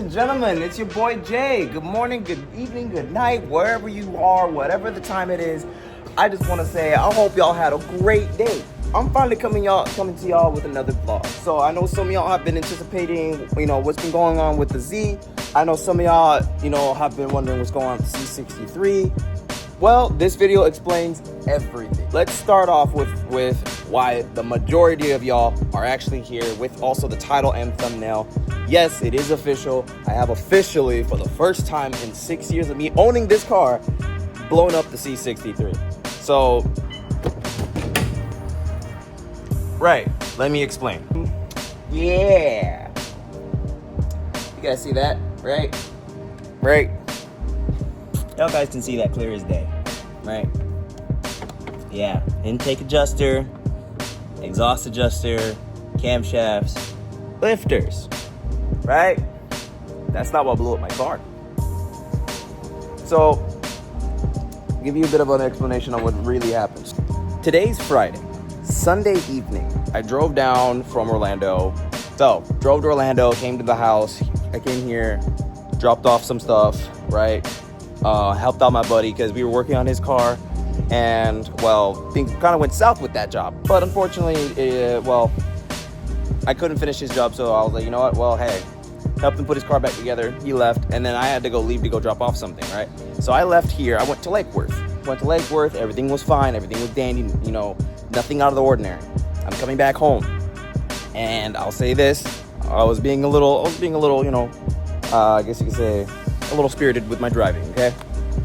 and gentlemen, it's your boy Jay. Good morning, good evening, good night, wherever you are, whatever the time it is. I just want to say I hope y'all had a great day. I'm finally coming to y'all with another vlog. So I know some of y'all have been anticipating, what's been going on with the Z. I know some of y'all, have been wondering what's going on with the C63. Well, this video explains everything. Let's start off with why the majority of y'all are actually here, with also the title and thumbnail. Yes, it is official. I have officially, for the first time in 6 years of me owning this car, blown up the C63. So, right, let me explain. Yeah. You guys see that, right? Right. Y'all guys can see that clear as day, right? Yeah, intake adjuster, exhaust adjuster, camshafts, lifters, right? That's not what blew up my car. So, I'll give you a bit of an explanation on what really happened. Today's Friday, Sunday evening, I drove down from Orlando. So, drove to Orlando, came to the house, I came here, dropped off some stuff, right? Helped out my buddy because we were working on his car, and well, things kind of went south with that job. But unfortunately, I couldn't finish his job, so I was like, you know what? Well, hey, helped him put his car back together. He left, and then I had to leave to go drop off something, right? So I left here. I went to Lake Worth. Everything was fine. Everything was dandy. Nothing out of the ordinary. I'm coming back home, and I'll say this: I was being a little, I guess you could say, a little spirited with my driving, okay?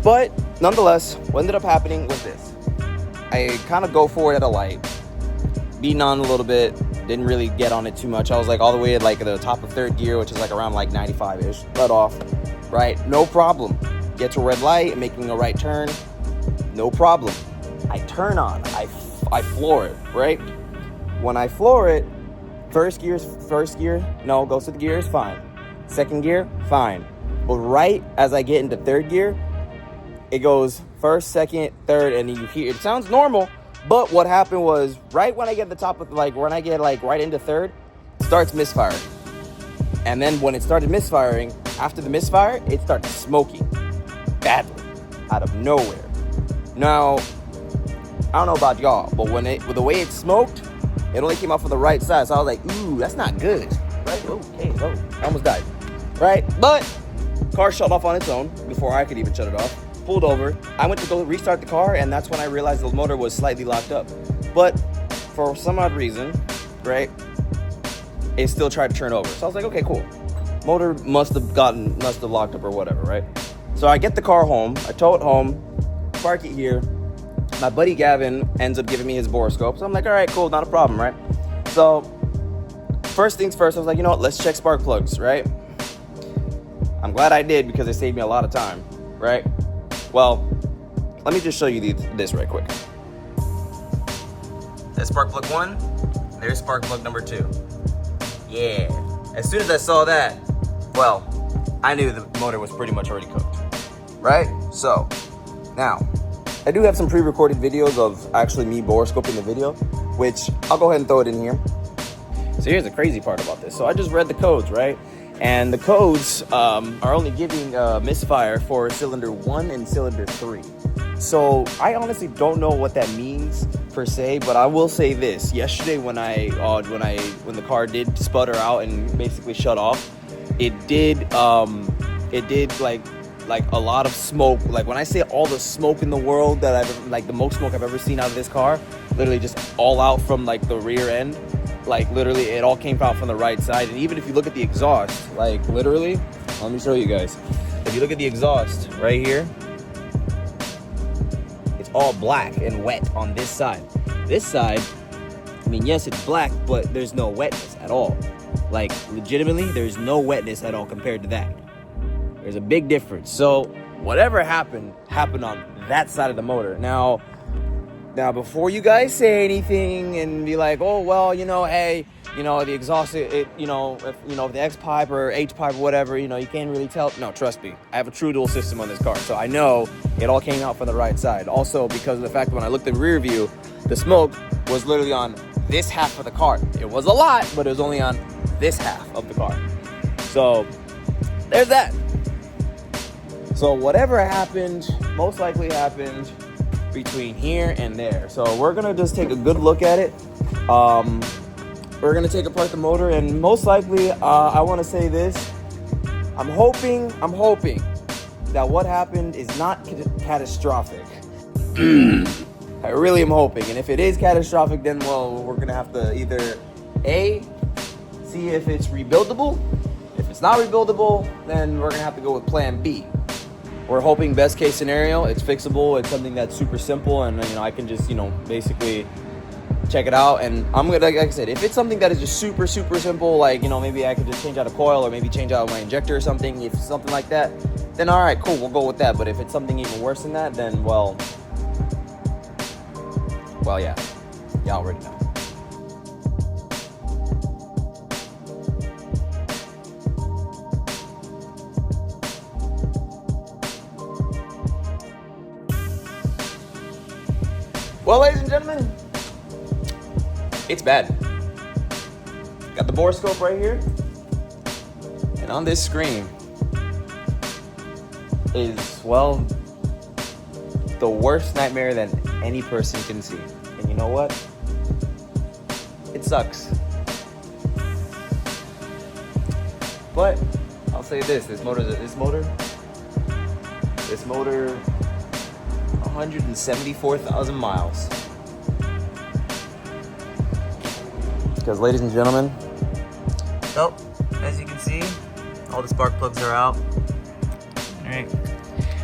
But nonetheless, what ended up happening was this. I kind of go for it at a light, beating on a little bit, didn't really get on it too much. I was like all the way at like the top of third gear, which is like around like 95-ish, let off, right? No problem. Get to a red light, making a right turn, no problem. I turn on, I floor it, right? When I floor it, first gear, no, goes to the gears, fine. Second gear, fine. But right as I get into third gear, it goes first, second, third, and you hear, it sounds normal, but what happened was, right when I get the top of, when I get right into third, it starts misfiring. And then when it started misfiring, after the misfire, it started smoking badly, out of nowhere. Now, I don't know about y'all, but with the way it smoked, it only came out from the right side, so I was like, ooh, that's not good, right? Okay, I almost died, right? But car shut off on its own before I could even shut it off. Pulled over. I went to go restart the car, and that's when I realized the motor was slightly locked up. But for some odd reason, right, it still tried to turn over. So I was like, okay, cool. Motor must have locked up or whatever, right? So I get the car home. I tow it home, park it here. My buddy Gavin ends up giving me his borescope. So I'm like, all right, cool, not a problem, right? So first things first, I was like, you know what, let's check spark plugs, right? I'm glad I did because it saved me a lot of time, right? Well, let me just show you this right quick. That's spark plug 1, there's spark plug number 2. Yeah, as soon as I saw that, well, I knew the motor was pretty much already cooked, right? So, now, I do have some pre-recorded videos of actually me borescoping the video, which I'll go ahead and throw it in here. So here's the crazy part about this. So I just read the codes, right? And the codes are only giving misfire for cylinder 1 and cylinder 3. So I honestly don't know what that means per se, but I will say this: yesterday when the car did sputter out and basically shut off, it did like a lot of smoke. Like when I say all the smoke in the world that I've like the most smoke I've ever seen out of this car, literally just all out from like the rear end. Like literally it all came out from the right side. And even if you look at the exhaust, like literally, let me show you guys. If you look at the exhaust right here, it's all black and wet on this side. This side, I mean, yes, it's black, but there's no wetness at all. Like legitimately, there's no wetness at all compared to that. There's a big difference. So whatever happened on that side of the motor. Now before you guys say anything and be like, oh well, hey, the exhaust, if the X pipe or H pipe or whatever, you can't really tell. No, trust me, I have a true dual system on this car, so I know it all came out from the right side. Also, because of the fact that when I looked in the rear view, the smoke was literally on this half of the car. It was a lot, but it was only on this half of the car. So there's that. So whatever happened, most likely happened between here and there. So we're gonna just take a good look at it. We're gonna take apart the motor, and most likely, I wanna say this. I'm hoping that what happened is not catastrophic. I really am hoping, and if it is catastrophic, then well, we're gonna have to either A, see if it's rebuildable. If it's not rebuildable, then we're gonna have to go with plan B. We're hoping best case scenario, it's fixable, it's something that's super simple, and I can just, basically check it out. And I'm gonna, like I said, if it's something that is just super simple, like, maybe I could just change out a coil or maybe change out my injector or something, if something like that, then all right, cool, we'll go with that. But if it's something even worse than that, then well, yeah, y'all already know. Well, ladies and gentlemen, it's bad. Got the bore scope right here, and on this screen is, well, the worst nightmare that any person can see. And you know what? It sucks. But I'll say this: this motor, 174,000 miles. Because, ladies and gentlemen, so as you can see, all the spark plugs are out. All right,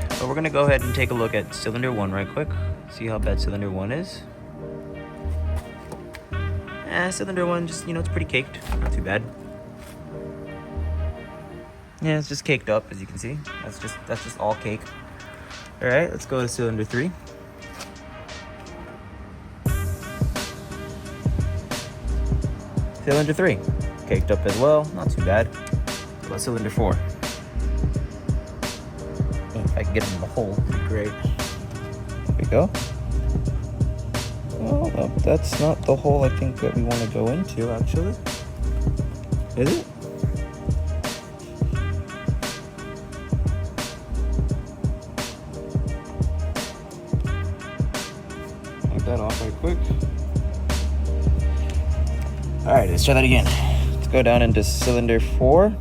but we're gonna go ahead and take a look at cylinder 1 right quick. See how bad cylinder 1 is. Cylinder 1, just, it's pretty caked, not too bad. Yeah, it's just caked up, as you can see. That's just all cake. All right, let's go to cylinder 3. Cylinder 3, caked up as well, not too bad. What about cylinder 4? If I can get it in the hole, that'd be great. There we go. Well, no, that's not the hole I think that we want to go into, actually. Is it? That off right quick. All right, let's try that again. Let's go down into cylinder 4.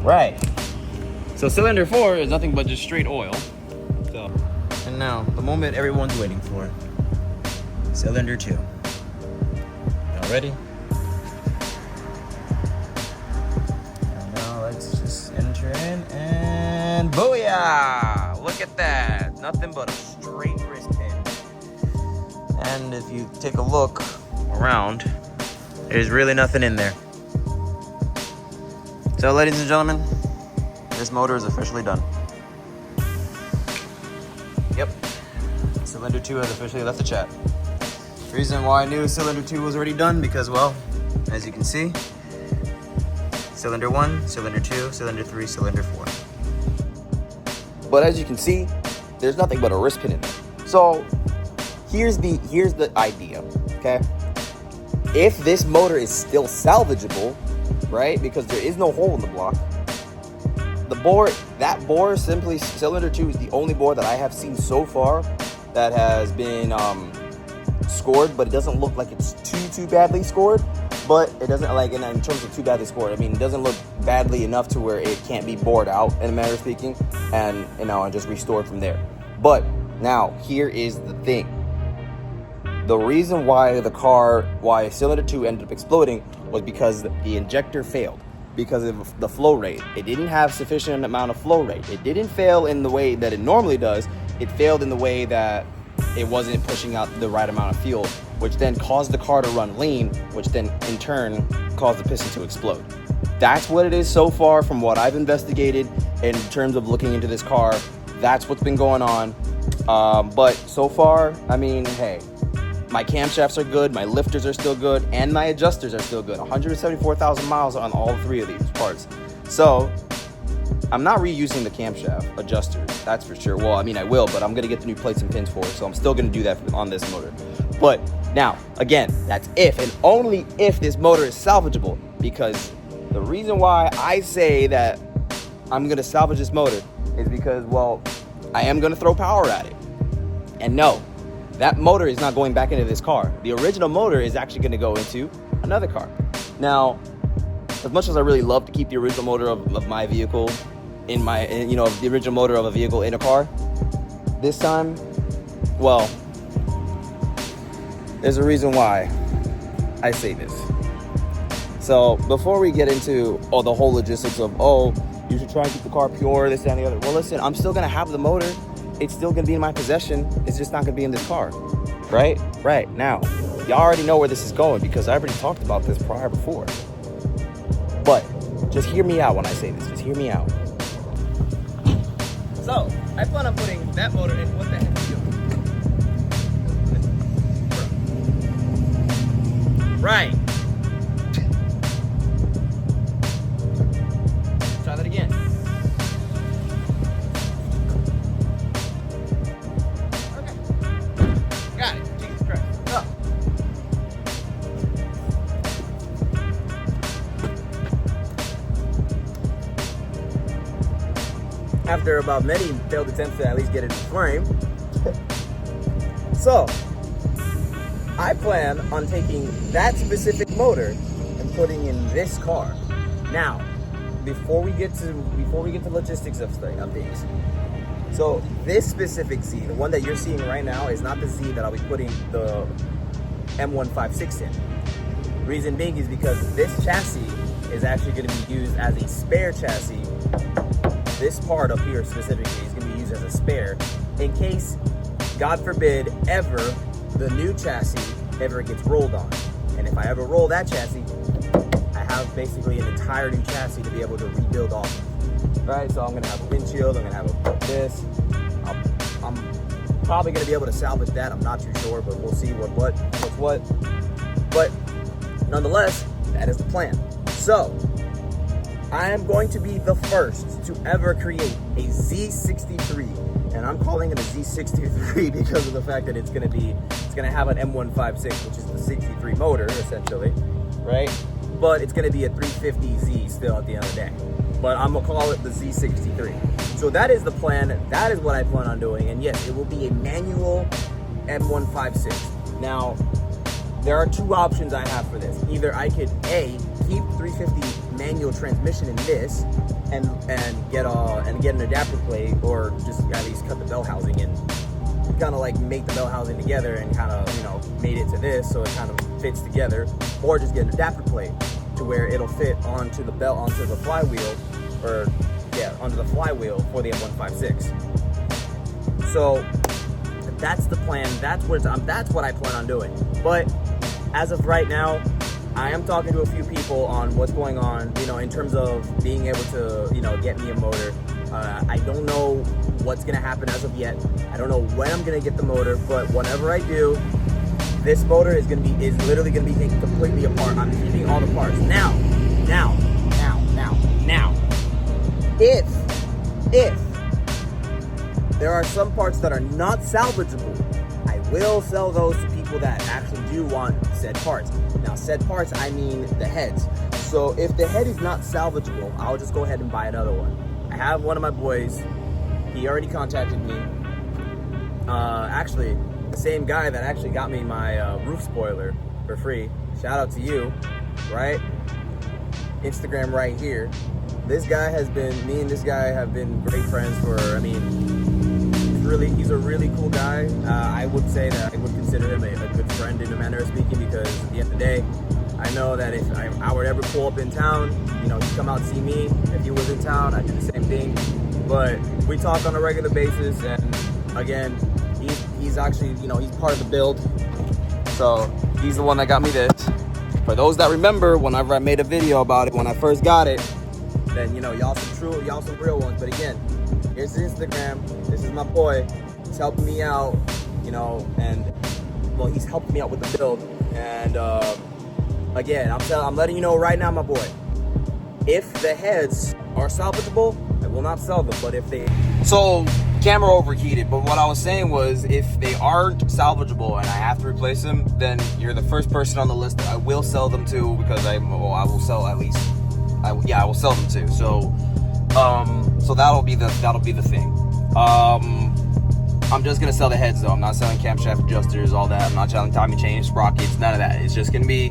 Right. So cylinder 4 is nothing but just straight oil. So, and now the moment everyone's waiting for. Cylinder 2. Y'all ready? Let's just enter in, and booyah! Look at that. Nothing but a straight wrist pin. And if you take a look around, there's really nothing in there. So, ladies and gentlemen, this motor is officially done. Yep. Cylinder 2 has officially left the chat. The reason why I knew cylinder 2 was already done, because, well, as you can see, cylinder 1, cylinder 2, cylinder 3, cylinder 4. But as you can see, there's nothing but a wrist pin in there. So here's the idea, okay? If this motor is still salvageable, right? Because there is no hole in the block. That bore, simply cylinder 2 is the only bore that I have seen so far that has been scored, but it doesn't look like it's too badly scored. But it doesn't, like, in terms of too badly scored, I mean, it doesn't look badly enough to where it can't be bored out, in a matter of speaking, and just restored from there. But now, here is the thing. The reason why cylinder 2 ended up exploding was because the injector failed, because of the flow rate. It didn't have sufficient amount of flow rate. It didn't fail in the way that it normally does. It failed in the way that it wasn't pushing out the right amount of fuel, which then caused the car to run lean, which then in turn caused the piston to explode. That's what it is so far from what I've investigated in terms of looking into this car. That's what's been going on. But so far, I mean, hey, my camshafts are good, my lifters are still good, and my adjusters are still good. 174,000 miles on all 3 of these parts. So I'm not reusing the camshaft adjusters, that's for sure. Well, I mean, I will, but I'm gonna get the new plates and pins for it, so I'm still gonna do that on this motor. But now, again, that's if and only if this motor is salvageable, because the reason why I say that I'm going to salvage this motor is because, well, I am going to throw power at it. And no, that motor is not going back into this car. The original motor is actually going to go into another car. Now, as much as I really love to keep the original motor of my vehicle in my, the original motor of a vehicle in a car, this time, well, there's a reason why I say this. So before we get into the whole logistics of, you should try and keep the car pure, this, that, and the other. Well, listen, I'm still going to have the motor. It's still going to be in my possession. It's just not going to be in this car, right? Right. Now, y'all already know where this is going because I already talked about this prior before. But just hear me out when I say this. Just hear me out. So, I plan on putting that motor in. What the heck are you doing? Right. Try that again. Okay. Got it. Jesus Christ. Go. After about many failed attempts to at least get it in frame. So, I plan on taking that specific motor and putting in this car. Now, before we get to logistics of things. So this specific Z, the one that you're seeing right now, is not the Z that I'll be putting the M156 in. Reason being is because this chassis is actually going to be used as a spare chassis. This part up here specifically is going to be used as a spare in case, God forbid, ever the new chassis ever gets rolled on. And if I ever roll that chassis, I have basically an entire new chassis to be able to rebuild off of. Right, so I'm going to have a windshield, I'm going to have this. I'm probably going to be able to salvage that. I'm not too sure, but we'll see what's what. But nonetheless, that is the plan. So, I am going to be the first to ever create a Z63, and I'm calling it a Z63 because of the fact that it's going to have an M156, which is the 63 motor, essentially, right? But it's going to be a 350Z still at the end of the day. But I'm going to call it the Z63. So that is the plan. That is what I plan on doing. And yes, it will be a manual M156. Now, there are two options I have for this. Either I could, A, keep 350 manual transmission in this and get an adapter plate, or just at least cut the bell housing and kind of like make the bell housing together and kind of, made it to this so it kind of fits together, or just get an adapter plate to where it'll fit onto the flywheel, onto the flywheel for the M156. So that's the plan. That's what I plan on doing. But as of right now, I am talking to a few people on what's going on, in terms of being able to, get me a motor. I don't know what's gonna happen as of yet. I don't know when I'm gonna get the motor, but whenever I do, this motor is literally gonna be taken completely apart. I'm keeping all the parts. Now. If there are some parts that are not salvageable, I will sell those to people that actually do want said parts. Now, said parts, I mean the heads. So if the head is not salvageable, I'll just go ahead and buy another one. I have one of my boys. He already contacted me. Actually, the same guy that actually got me my roof spoiler for free. Shout out to you, right? Instagram right here. Me and this guy have been great friends for, he's a really cool guy. I would say that I would consider him a good friend in a manner of speaking, because at the end of the day, I know that if I were to ever pull up in town, he'd come out and see me. If he was in town, I'd do the same thing. But we talk on a regular basis, and again, he's actually, he's part of the build. So he's the one that got me this. For those that remember, whenever I made a video about it, when I first got it, then, y'all some real ones. But again, here's his Instagram. This is my boy. He's helping me out, he's helping me out with the build. And again, I'm letting you know right now, my boy, if the heads are salvageable, I will not sell them. But if they... So, camera overheated, but what I was saying was, if they aren't salvageable and I have to replace them, then you're the first person on the list that I will sell them to, because I will sell at least, I will sell them to. So, so that'll be the thing. I'm just gonna sell the heads though. I'm not selling camshaft adjusters, all that. I'm not selling timing chain, sprockets, none of that. It's just gonna be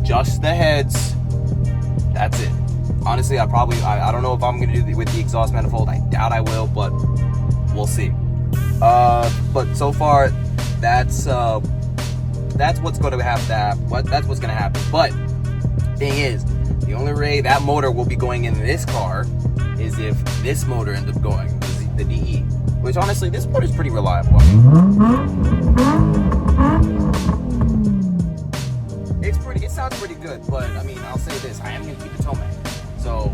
just the heads. That's it. Honestly, I don't know if I'm gonna do with the exhaust manifold. I doubt I will, but we'll see. But so far, that's what's gonna have that's what's gonna happen. But thing is, the only way that motor will be going in this car is if this motor ends up going, the DE. Which honestly, this motor is pretty reliable. It sounds pretty good, but I mean, I'll say this: I am gonna keep the Tomac. So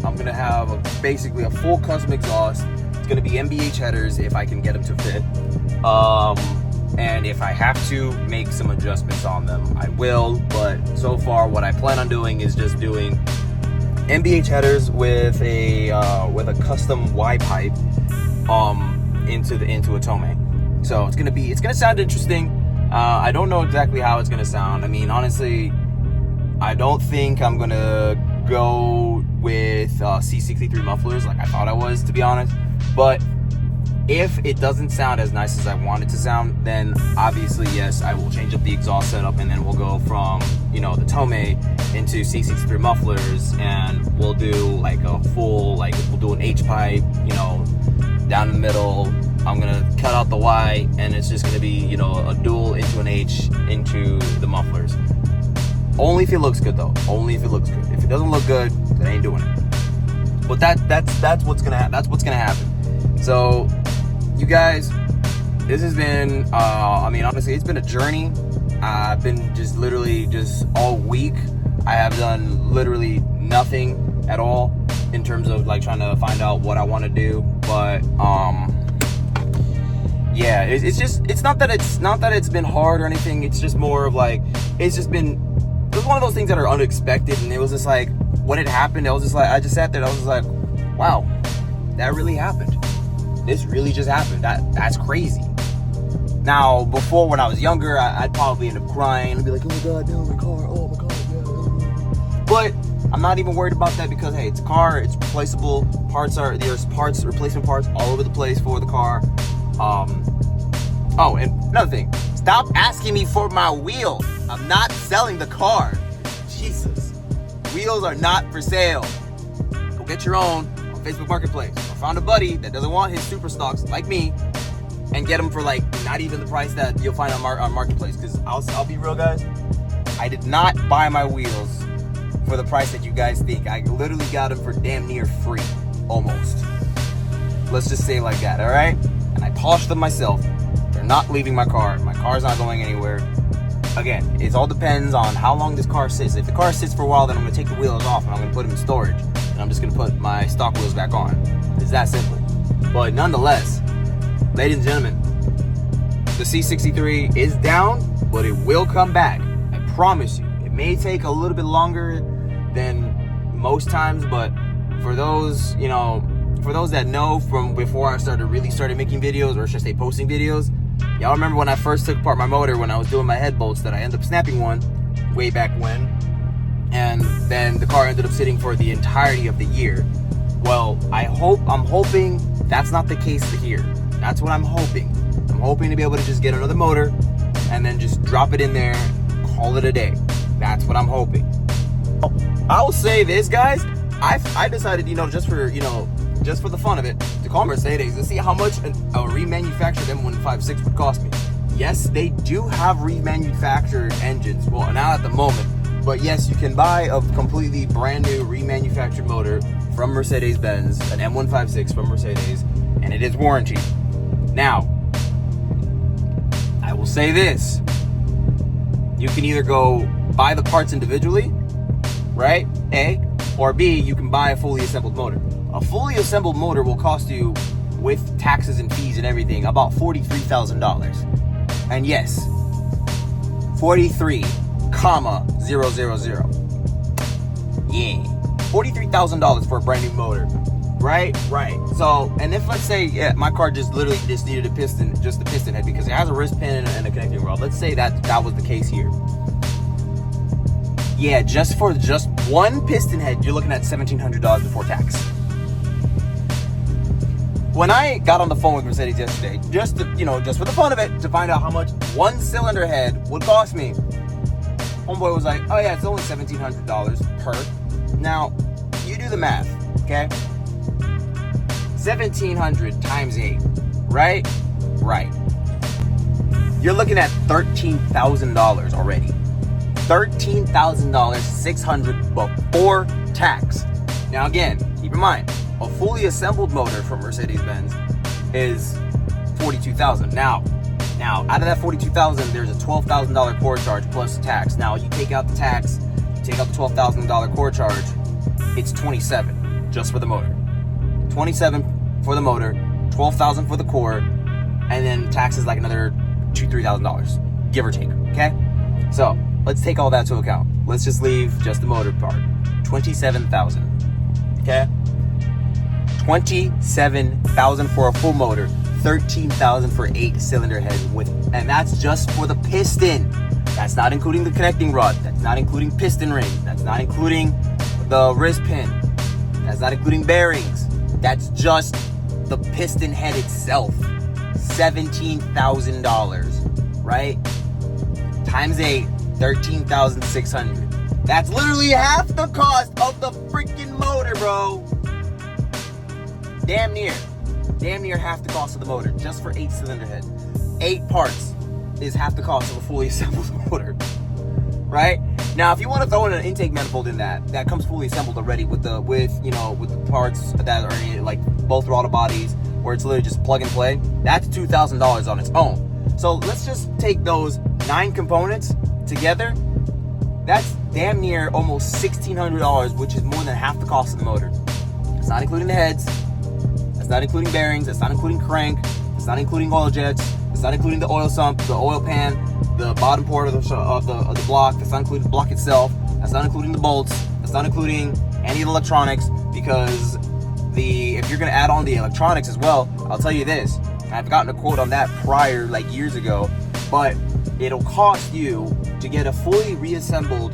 I'm gonna have basically a full custom exhaust. It's gonna be MBH headers if I can get them to fit. And if I have to make some adjustments on them, I will. But so far, what I plan on doing is just doing MBH headers with a custom Y pipe into a Tomac. So it's gonna sound interesting. I don't know exactly how it's gonna sound. I mean, honestly, I don't think I'm gonna go with C63 mufflers like I thought I was, to be honest. But if it doesn't sound as nice as I want it to sound, then obviously, yes, I will change up the exhaust setup, and then we'll go from, the Tomac into C63 mufflers, and we'll do like a full, we'll do an H pipe, down in the middle. I'm gonna cut out the Y, and it's just gonna be, a dual into an H into the mufflers. Only if it looks good though. Only if it looks good. If it doesn't look good, then I ain't doing it. But that's what's gonna happen. So, you guys, this has been, honestly, it's been a journey. I've been literally all week. I have done literally nothing at all in terms of trying to find out what I want to do. But yeah, it's not that it's been hard or anything. It's just more of it's one of those things that are unexpected, and it was just when it happened, I just sat there and I was just like, wow, that really happened. This really just happened. That's crazy. Now, before, when I was younger, I'd probably end up crying and be like, oh my god, no, my car, oh my god, yeah. But I'm not even worried about that, because hey, it's a car, it's replaceable. There's replacement parts all over the place for the car. Oh, and another thing, stop asking me for my wheel. I'm not selling the car. Jesus. Wheels are not for sale. Go get your own on Facebook Marketplace. I found a buddy that doesn't want his super stocks like me, and get them for not even the price that you'll find on Marketplace. Because I'll be real, guys, I did not buy my wheels for the price that you guys think. I literally got them for damn near free, almost. Let's just say it like that, all right? And I polished them myself. They're not leaving my car. My car's not going anywhere. Again, it all depends on how long this car sits. If the car sits for a while, then I'm gonna take the wheels off and I'm gonna put them in storage, and I'm just gonna put my stock wheels back on. It's that simple. But nonetheless, ladies and gentlemen, the C63 is down, but it will come back. I promise you. It may take a little bit longer than most times, but for those, that know from before I started making videos, or should I say posting videos, y'all remember when I first took apart my motor when I was doing my head bolts, that I ended up snapping one way back when, and then the car ended up sitting for the entirety of the year. Well, I'm hoping that's not the case here. That's what I'm hoping. I'm hoping to be able to just get another motor and then just drop it in there, call it a day. That's what I'm hoping. I will say this, guys. I decided, just for the fun of it, to call Mercedes and see how much a remanufactured M156 would cost me. Yes, they do have remanufactured engines. Well, not at the moment. But yes, you can buy a completely brand new remanufactured motor from Mercedes-Benz, an M156 from Mercedes, and it is warranted. Now, I will say this. You can either go buy the parts individually, right? A, or B, you can buy a fully assembled motor. A fully assembled motor will cost you, with taxes and fees and everything, about $43,000. And yes, 43,000. Yeah, $43,000 for a brand new motor. Right. So, and if let's say, yeah, my car just literally just needed a piston, just the piston head, because it has a wrist pin and a connecting rod. Let's say that was the case here. Yeah, just for just one piston head, you're looking at $1,700 before tax. When I got on the phone with Mercedes yesterday, just for the fun of it, to find out how much one cylinder head would cost me, homeboy was like, oh yeah, it's only $1,700 per. Now, you do the math, okay? 1,700 times 8, right? Right. You're looking at $13,000 already. $13,000, $600 before tax. Now again, keep in mind, a fully assembled motor from Mercedes-Benz is $42,000. Now, out of that $42,000, there's a $12,000 core charge plus tax. Now, you take out the tax, you take out the $12,000 core charge, it's $27,000 just for the motor. $27,000 for the motor, $12,000 for the core, and then tax is like another $2,000-$3,000, give or take. Okay, so let's take all that to account. Let's just leave just the motor part. $27,000. Okay, $27,000 for a full motor, $13,000 for 8-cylinder head and that's just for the piston. That's not including the connecting rod. That's not including piston ring. That's not including the wrist pin. That's not including bearings. That's just the piston head itself. $17,000, right? Times 8, $13,600. That's literally half the cost of the freaking motor, bro. Damn near half the cost of the motor just for 8-cylinder head. 8 parts is half the cost of a fully assembled motor, right? Now, if you want to throw in an intake manifold in that comes fully assembled already with the parts that are in it, like both throttle bodies, where it's literally just plug and play, that's $2,000 on its own. So let's just take those 9 components together. That's damn near almost $1,600, which is more than half the cost of the motor. It's not including the heads. That's not including bearings. That's not including crank. That's not including oil jets. That's not including the oil sump, the oil pan, the bottom part of the block. That's not including the block itself. That's not including the bolts. That's not including any of the electronics, because if you're gonna add on the electronics as well, I'll tell you this. I've gotten a quote on that prior, like years ago, but it'll cost you to get a fully reassembled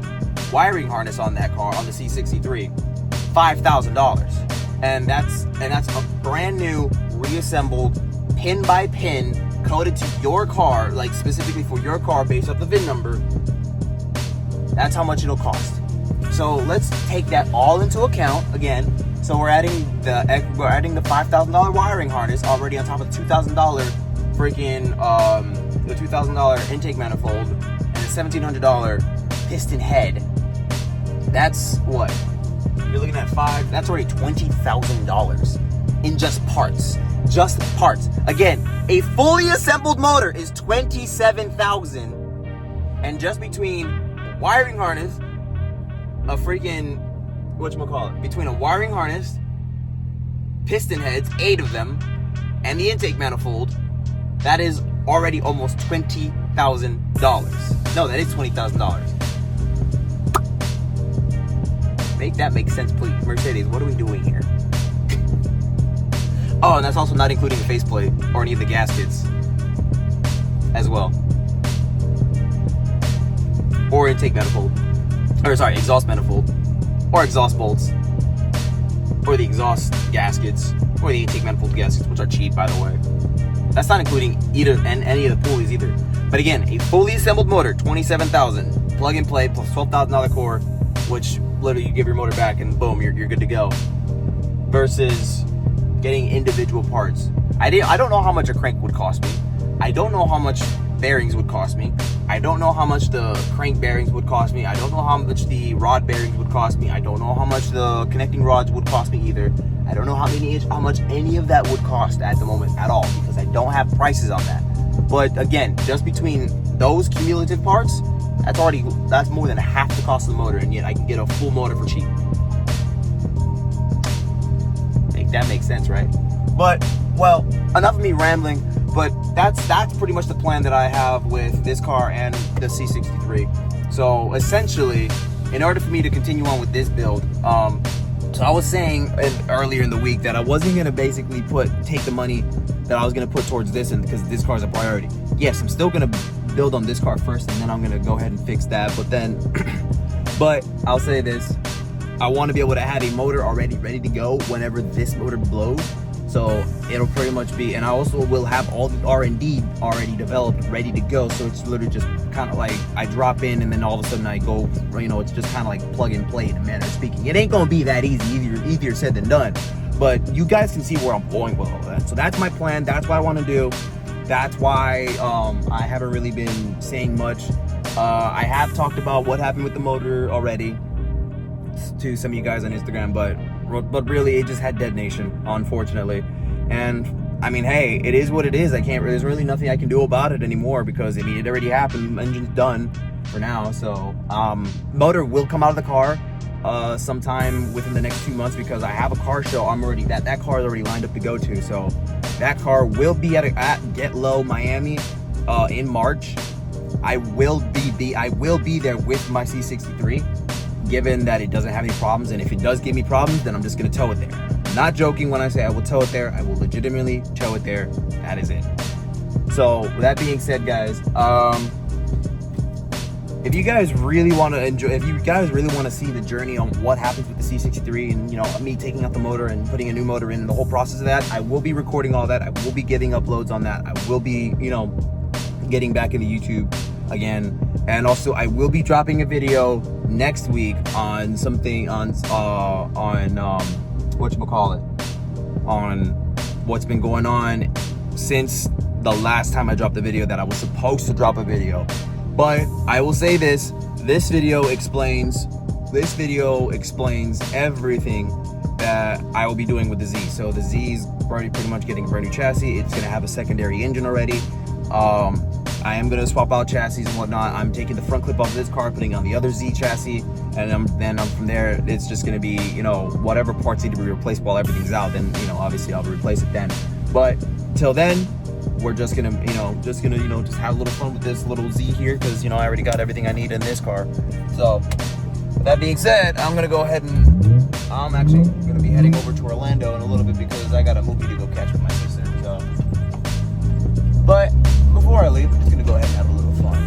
wiring harness on that car, on the C63, $5,000, and that's a brand new reassembled pin by pin coded to your car, like specifically for your car based off the VIN number. That's how much it'll cost. So let's take that all into account again. So we're adding the $5,000 wiring harness already on top of the $2,000 freaking the $2,000 intake manifold and the $1,700 piston head. That's what you're looking at. That's already $20,000 in just parts. Just parts. Again, a fully assembled motor is $27,000, and just between a wiring harness, a freaking between a wiring harness, piston heads, 8 of them, and the intake manifold, that is already almost $20,000. No, that is $20,000. Make that make sense, please. Mercedes, what are we doing here? Oh, and that's also not including the faceplate or any of the gaskets as well. Or intake manifold. Exhaust manifold. Or exhaust bolts. Or the exhaust gaskets. Or the intake manifold gaskets, which are cheap, by the way. That's not including any of the pulleys either. But again, a fully assembled motor, $27,000. Plug and play plus $12,000 core, which literally you give your motor back and boom, you're good to go. Versus getting individual parts. I don't know how much a crank would cost me. I don't know how much bearings would cost me. I don't know how much the crank bearings would cost me. I don't know how much the rod bearings would cost me. I don't know how much the connecting rods would cost me either. I don't know how much any of that would cost at the moment at all, because I don't have prices on that. But again, just between those cumulative parts, that's more than half the cost of the motor, and yet I can get a full motor for cheap. That makes sense, right? But, well, enough of me rambling, but that's pretty much the plan that I have with this car and the C63. So essentially, in order for me to continue on with this build, So I was saying earlier in the week that I wasn't gonna basically take the money that I was gonna put towards this, and because this car is a priority. Yes, I'm still gonna build on this car first, and then I'm gonna go ahead and fix that. But then, but I'll say this: I want to be able to have a motor already ready to go whenever this motor blows. So it'll pretty much be, and I also will have all the R&D already developed, ready to go. So it's literally just kind of like I drop in and then all of a sudden I go, you know, it's just kind of like plug and play in a manner of speaking. It ain't gonna be that easy, easier said than done. But you guys can see where I'm going with all that. So that's my plan. That's what I want to do. That's why I haven't really been saying much. I have talked about what happened with the motor already to some of you guys on Instagram, but really it just had detonation, unfortunately. And I mean, hey, it is what it is. There's really nothing I can do about it anymore, because I mean, it already happened. Engine's done for now. So motor will come out of the car sometime within the next 2 months, because I have a car show. That car is already lined up to go to. So that car will be at Get Low Miami in March. I will be there with my C63, given that it doesn't have any problems. And if it does give me problems, then I'm just gonna tow it there. I'm not joking when I say I will tow it there. I will legitimately tow it there. That is it. So with that being said, guys, if you guys really want to enjoy, if you guys really want to see the journey on what happens with the C63, and you know, me taking out the motor and putting a new motor in, and the whole process of that, I will be recording all that. I will be getting uploads on that. I will be, you know, getting back into YouTube again. And also I will be dropping a video next week on something on whatchamacallit, on what's been going on since the last time I dropped the video that I was supposed to drop a video. But I will say this video explains everything that I will be doing with the Z. So the Z is pretty much getting a brand new chassis. It's gonna have a secondary engine already. I am gonna swap out chassis and whatnot. I'm taking the front clip off this car, putting on the other Z chassis, and then from there, it's just gonna be, you know, whatever parts need to be replaced while everything's out. Then, you know, obviously I'll replace it then. But till then, we're just gonna just have a little fun with this little Z here, because you know, I already got everything I need in this car. So with that being said, I'm gonna go ahead and I'm actually gonna be heading over to Orlando in a little bit, because I got a movie to go catch with my sister. So, but before I leave, I'm just gonna go ahead and have a little fun.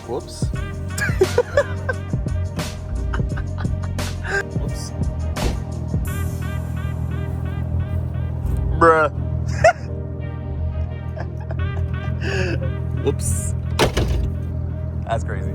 Whoops. Whoops. Bruh. Whoops. That's crazy.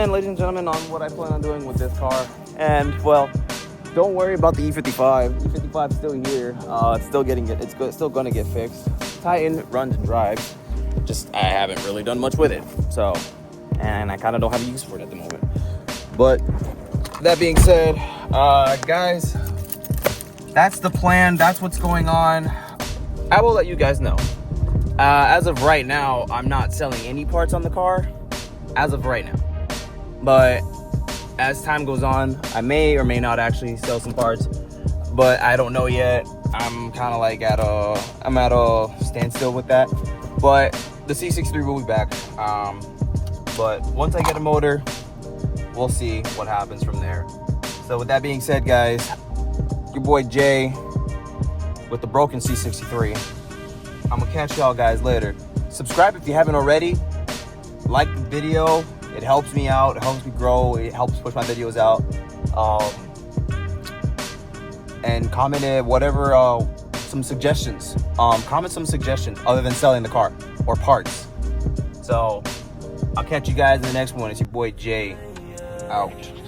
Ladies and gentlemen, on what I plan on doing with this car. And well, don't worry about the E55. E55 is still here. It's still gonna get fixed. Titan runs and drives. Just I haven't really done much with it. So, and I kind of don't have a use for it at the moment. But that being said, guys, that's the plan. That's what's going on. I will let you guys know. As of right now, I'm not selling any parts on the car. As of right now. But as time goes on, I may or may not actually sell some parts, but I don't know yet. I'm kind of like at a standstill with that. But the C63 will be back. But once I get a motor, we'll see what happens from there. So with that being said, guys, your boy Jay with the broken C63. I'm gonna catch y'all guys later. Subscribe if you haven't already. Like the video. It helps me out, it helps me grow, it helps push my videos out. And comment whatever, some suggestions. Comment some suggestions other than selling the car or parts. So I'll catch you guys in the next one. It's your boy Jay. Out.